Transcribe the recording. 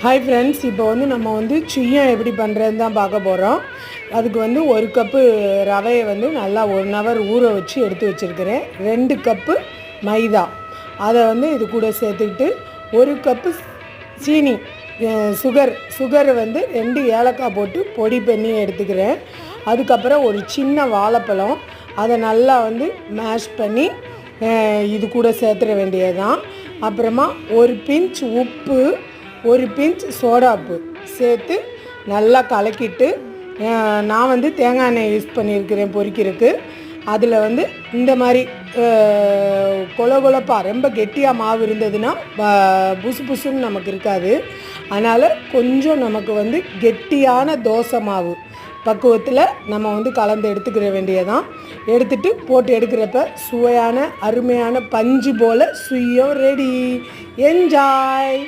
Hi friends, இப்போ நம்ம சுய்யம் எப்படி பண்ணுறதுன்னு தான் பார்க்க போகிறோம். அதுக்கு 1 கப்பு ரவையை நல்லா 1 ஹவர் ஊற வச்சு எடுத்து வச்சுருக்கிறேன். 2 கப்பு மைதா அதை இது கூட சேர்த்துக்கிட்டு 1 கப்பு சீனி சுகர் 2 ஏலக்காய் போட்டு பொடி பண்ணி எடுத்துக்கிறேன். அதுக்கப்புறம் ஒரு சின்ன வாழைப்பழம் அதை நல்லா மேஷ் பண்ணி இது கூட சேர்த்துட வேண்டியதுதான். அப்புறமா ஒரு பிஞ்ச் உப்பு, ஒரு பிஞ்ச் சோடாப்பு சேர்த்து நல்லா கலக்கிட்டு, நான் தேங்காய் எண்ணெய் யூஸ் பண்ணியிருக்கிறேன் பொரிக்கிறதுக்கு. அதில் இந்த மாதிரி கொலகொலப்பாக ரொம்ப கெட்டியாக மாவு இருந்ததுன்னா புசு புசுன்னு நமக்கு இருக்காது. அதனால் கொஞ்சம் நமக்கு கெட்டியான தோசை மாவு பக்குவத்தில் நம்ம கலந்து எடுத்துக்கிற வேண்டியதான். எடுத்துகிட்டு போட்டு எடுக்கிறப்ப சுவையான அருமையான பஞ்சு போல் சுய்யம் ரெடி. என்ஜாய்.